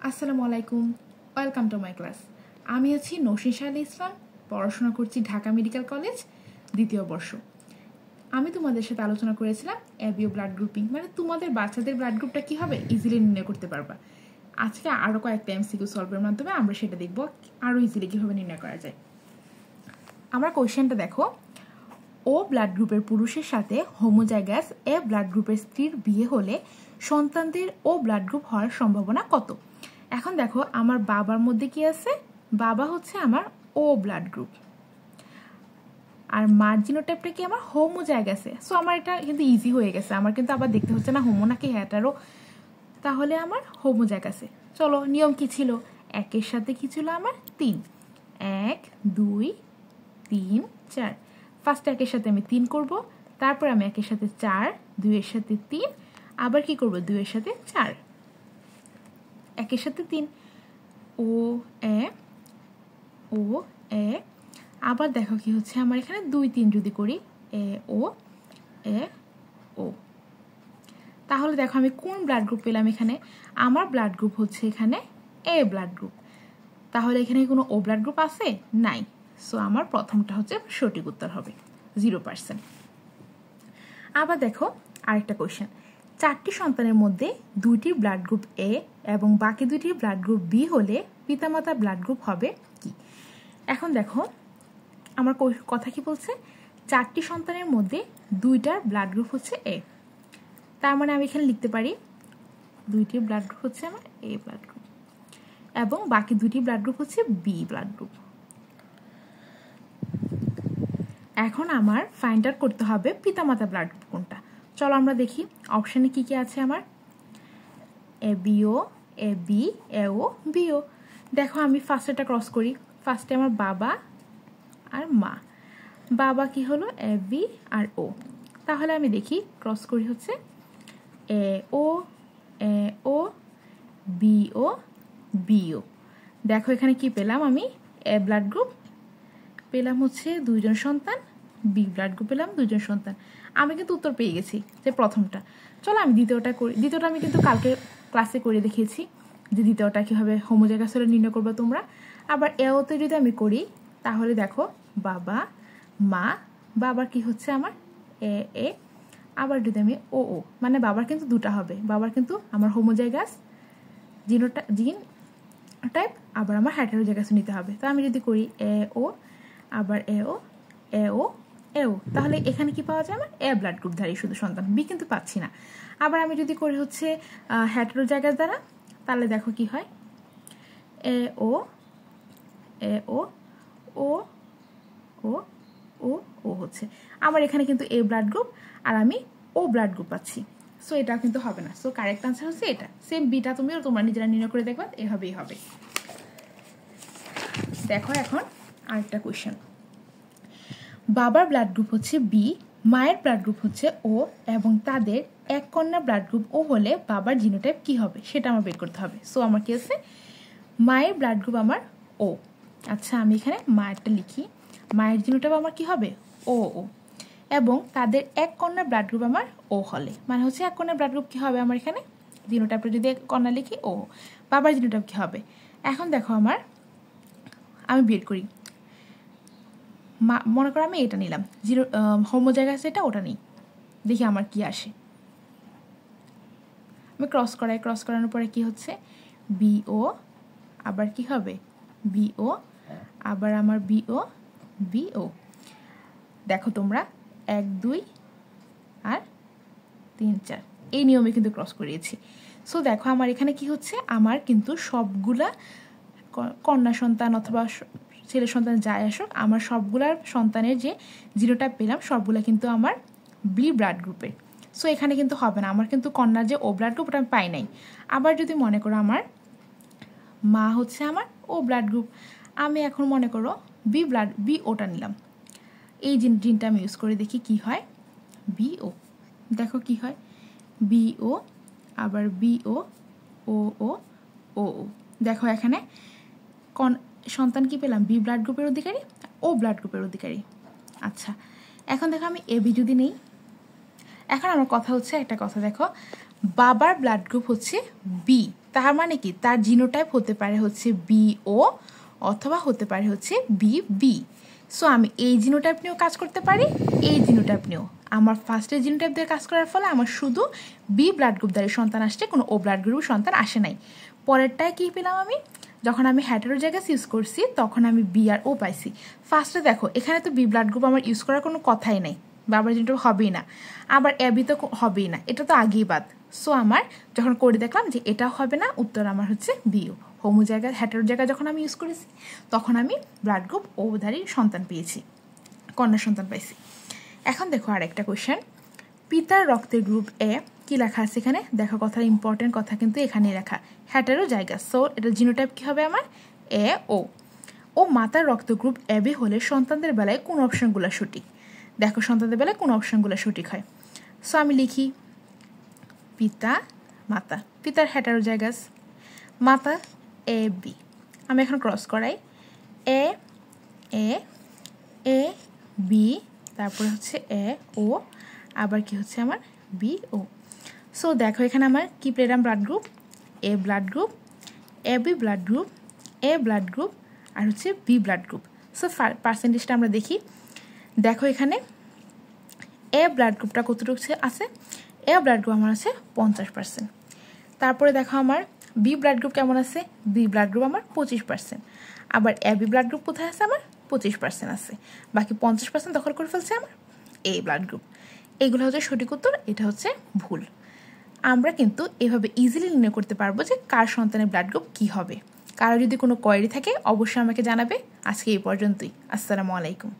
আসসালামু আলাইকুম, welcome to my class. আমি আছি নৌশিন শাহ ইসলাম, পড়াশোনা করছি ঢাকা মেডিকেল কলেজ, দ্বিতীয় বর্ষ। আমি তোমাদের সাথে আলোচনা করেছিলাম অ্যাবিও ব্লাড গ্রুপিং, মানে তোমাদের বাচ্চাদের ব্লাড গ্রুপটা কী হবে ইজিলি নির্ণয় করতে পারবা। আজকে আরও কয়েকটা এমসিকিউ সলভের মাধ্যমে আমরা সেটা দেখব আরও ইজিলি কীভাবে নির্ণয় করা যায়। আমার কোয়েশ্চেনটা দেখো, ও ব্লাড গ্রুপের পুরুষের সাথে হোমোজাইগাস এ ব্লাড গ্রুপের স্ত্রীর বিয়ে হলে সন্তানদের ও ব্লাড গ্রুপ হওয়ার সম্ভাবনা কত? এখন দেখো, আমার বাবার মধ্যে কি আছে? বাবা হচ্ছে আমার ও ব্লাড গ্রুপ, আর মার জিনোটাইপটা কি আমার হোমোজাইগাসে। সো আমার এটা কিন্তু ইজি হয়ে গেছে, আমার কিন্তু আবার দেখতে হচ্ছে না হোমো নাকি হ্যাটারও, তাহলে আমার হোমোজাইগাসে। চলো, নিয়ম কি ছিল? একের সাথে কি ছিল আমার? 3, 1, 2, 3, 4। ফার্স্ট একের সাথে আমি 3 করব, তারপর আমি একের সাথে 4, 2 এর সাথে 3, আবার কি করব 2 এর সাথে 4, একের সাথে 3, ও এ ও এ। আবার দেখো কি হচ্ছে আমার এখানে 2, 3 যদি করি এ ও এ ও, তাহলে দেখো আমি কোন ব্লাড গ্রুপ পেলাম এখানে? আমার ব্লাড গ্রুপ হচ্ছে এখানে এ ব্লাড গ্রুপ। তাহলে এখানে কোনো ও ব্লাড গ্রুপ আছে? নাই। সো আমার প্রথমটা হচ্ছে সঠিক উত্তর হবে 0%। আবার দেখো আরেকটা কোয়েশ্চেন, 4টি সন্তানের মধ্যে 2টি ব্লাড গ্রুপ এ এবং বাকি 2টি ব্লাড গ্রুপ বি হলে পিতামাতার ব্লাড গ্রুপ হবে কি? এখন দেখো আমার কথা কি বলছে, 4টি সন্তানের মধ্যে 2টার ব্লাড গ্রুপ হচ্ছে এ, তার মানে আমি এখানে লিখতে পারি 2টি ব্লাড গ্রুপ হচ্ছে আমার এ ব্লাড গ্রুপ এবং বাকি 2টি ব্লাড গ্রুপ হচ্ছে বি ব্লাড গ্রুপ। এখন আমার ফাইন্ড আউট করতে হবে পিতামাতা ব্লাড গ্রুপ কোনটা। চলো আমরা দেখি অপশানে কি কি আছে আমার। এ bio, A B, A O, bio. দেখো আমি ফার্স্টেটা ক্রস করি, ফার্স্টে আমার বাবা আর মা। বাবা কি হলো? এ বি আর ও। তাহলে আমি দেখি ক্রস করি হচ্ছে এ ও, এ ও, বিও, বিও। দেখো এখানে কি পেলাম আমি? এ ব্লাড গ্রুপ পেলাম হচ্ছে 2জন সন্তান, বি ব্লাড গ্রুপ পেলাম 2জন সন্তান। আমি কিন্তু উত্তর পেয়ে গেছি যে প্রথমটা। চলো আমি দ্বিতীয়টা করি। দ্বিতীয়টা আমি কিন্তু কালকে ক্লাসে করে দেখিয়েছি যে দ্বিতীয়টা কীভাবে হোমোজাইগাস হলে নির্ণয় করবে তোমরা। আবার এওতে যদি আমি করি তাহলে দেখো বাবা মা, বাবার কি হচ্ছে আমার এ এ, আবার যদি আমি ও ও, মানে বাবার কিন্তু 2টা হবে, বাবার কিন্তু আমার হোমোজাইগাস জিন টাইপ, আবার আমার হেটারোজাইগাস নিতে হবে। তো আমি যদি করি এ ও আবার এ ও এ ও এ ও, তাহলে এখানে কি পাওয়া যায়? আমার এ ব্লাড গ্রুপধারী শুধু সন্তান, বি কিন্তু পাচ্ছি না। আবার আমি যদি করি হচ্ছে হেটারোজাইগাস দ্বারা, তাহলে দেখো কি হয় এ ও এ ও ও ও ও ও হচ্ছে আমার এখানে কিন্তু এ ব্লাড গ্রুপ আর আমি ও ব্লাড গ্রুপ পাচ্ছি। সো এটা কিন্তু হবে না। সো কারেক্ট আনসার হচ্ছে এটা। সেম বিটা তোমরা নিজেরা নির্ণয় করে দেখবা, এভাবেই হবে। দেখো এখন আরেকটা কোয়েশ্চেন, বাবার ব্লাড গ্রুপ হচ্ছে বি, মায়ের ব্লাড গ্রুপ হচ্ছে ও এবং তাদের এক কন্যা ব্লাড গ্রুপ ও হলে বাবার জিনোটাইপ কি হবে সেটা আমার বের করতে হবে। সো আমার কি আছে? মায়ের ব্লাড গ্রুপ আমার ও। আচ্ছা আমি এখানে মায়েরটা লিখি, মায়ের জিনোটাইপ আমার কি হবে? ও ও, এবং তাদের এক কন্যা ব্লাড গ্রুপ আমার ও হলে, মানে হচ্ছে এক কন্যা ব্লাড গ্রুপ কি হবে আমার এখানে? জিনোটাইপটা যদি এক কন্যা লিখি ও, বাবার জিনোটাইপ কি হবে? এখন দেখো আমার আমি বের করি, মনে করো আমি এটা নিলাম, হোমোজাইগাস এটা, ওটা নেই, দেখি আমার কি আসে। আমি ক্রস করানোর পরে কি হচ্ছে? বিও, আবার কি হবে? বিও, আবার আমার বিও, বিও। দেখো তোমরা 1, 2 আর 3, 4 এই নিয়মে কিন্তু ক্রস করিয়েছি। সো দেখো আমার এখানে কি হচ্ছে? আমার কিন্তু সবগুলা কন্যা সন্তান অথবা ছেলে সন্তান যাই আসুক, আমার সবগুলার সন্তানের যে জিনোটাইপ পেলাম সবগুলা কিন্তু আমার বি ব্লাড গ্রুপের। সো এখানে কিন্তু হবে না, আমার কিন্তু কন্যার যে ও ব্লাড গ্রুপ ওটা আমি পাই নাই। আবার যদি মনে করো আমার মা হচ্ছে আমার ও ব্লাড গ্রুপ, আমি এখন মনে করো বি ওটা নিলাম, এই জিনটা আমি ইউজ করে দেখি কি হয়। বিও, দেখো কি হয়? বিও, আবার বিও, ও ও ও ও। দেখো এখানে সন্তান কি পেলাম? বি ব্লাড গ্রুপের অধিকারী, ও ব্লাড গ্রুপের অধিকারী। আচ্ছা এখন দেখো আমি এবি যদি নেই, এখন আমার কথা হচ্ছে একটা কথা, দেখো বাবার ব্লাড গ্রুপ হচ্ছে বি, তার মানে কি তার জিনোটাইপ হতে পারে হচ্ছে BO অথবা হতে পারে হচ্ছে BB। সো আমি এই জিনোটাইপ নিয়েও কাজ করতে পারি, এই জিনোটাইপ নিয়েও। আমার ফার্স্টের জিনোটাইপ দিয়ে কাজ করার ফলে আমার শুধু বি ব্লাড গ্রুপধারী সন্তান আসছে, কোনো ও ব্লাড গ্রুপের সন্তান আসে নাই। পরেরটায় কী পেলাম আমি? যখন আমি হেটেরোজাইগাস ইউজ করছি তখন আমি বি আর ও পাইছি। ফার্স্টে দেখো এখানে তো বি ব্লাড গ্রুপ আমার ইউজ করার কোনো কথাই নেই, বা আবার জিনোটাইপ হবেই না, আবার এবি তো হবেই না, এটা তো আগেই বাদ। সো আমার যখন করে দেখলাম যে এটাও হবে না, উত্তর আমার হচ্ছে বিও। হোমোজাইগাস হেটেরোজাইগাস যখন আমি ইউজ করেছি তখন আমি ব্লাড গ্রুপ ওধারী সন্তান পেয়েছি, কন্যা সন্তান পাইছি। এখন দেখো আরেকটা কোয়েশ্চেন, পিতার রক্তের গ্রুপ এ, কি লেখা আছে এখানে দেখো, কথা ইম্পর্টেন্ট কথা কিন্তু এখানে লেখা হেটেরোজাইগাস। সো এটা জিনোটাইপ কি হবে আমার? এ ও মাতার রক্ত গ্রুপ এবি হলে সন্তানদের বেলায় কোন অপশনগুলো সঠিক? দেখো সন্তানদের বেলায় কোন অপশনগুলো সঠিক হয়। সো আমি লিখি পিতা মাতা, পিতার হেটেরোজাইগাস, মাতা এ বি। আমি এখন ক্রস করাই, এ এ এ বি, তারপরে হচ্ছে এ ও, আবার কি হচ্ছে আমার বি ও। সো দেখো এখানে আমার কি পেলাম? Blood group A blood group, A B blood group, A blood group, আর হচ্ছে বি ব্লাড গ্রুপ। সো পার্সেন্টেজটা আমরা দেখি। দেখো এখানে এ ব্লাড গ্রুপটা কতটুকু আছে? এ ব্লাড গ্রুপ আমার আছে 50%। তারপরে দেখো আমার বি ব্লাড গ্রুপ কেমন আছে? বি ব্লাড গ্রুপ আমার 25%। আবার এ বি ব্লাড গ্রুপ কোথায় আছে? আমার 25% আছে। বাকি 50% দখল করে ফেলছে আমার এ ব্লাড গ্রুপ। এগুলো হচ্ছে সঠিক উত্তর, এটা হচ্ছে ভুল। আমরা কিন্তু এভাবে ইজিলি নির্ণয় করতে পারবো যে কার সন্তানের ব্লাড গ্রুপ কী হবে। কারো যদি কোনো কোয়েরি থাকে অবশ্যই আমাকে জানাবে। আজকে এই পর্যন্তই। আসসালামু আলাইকুম।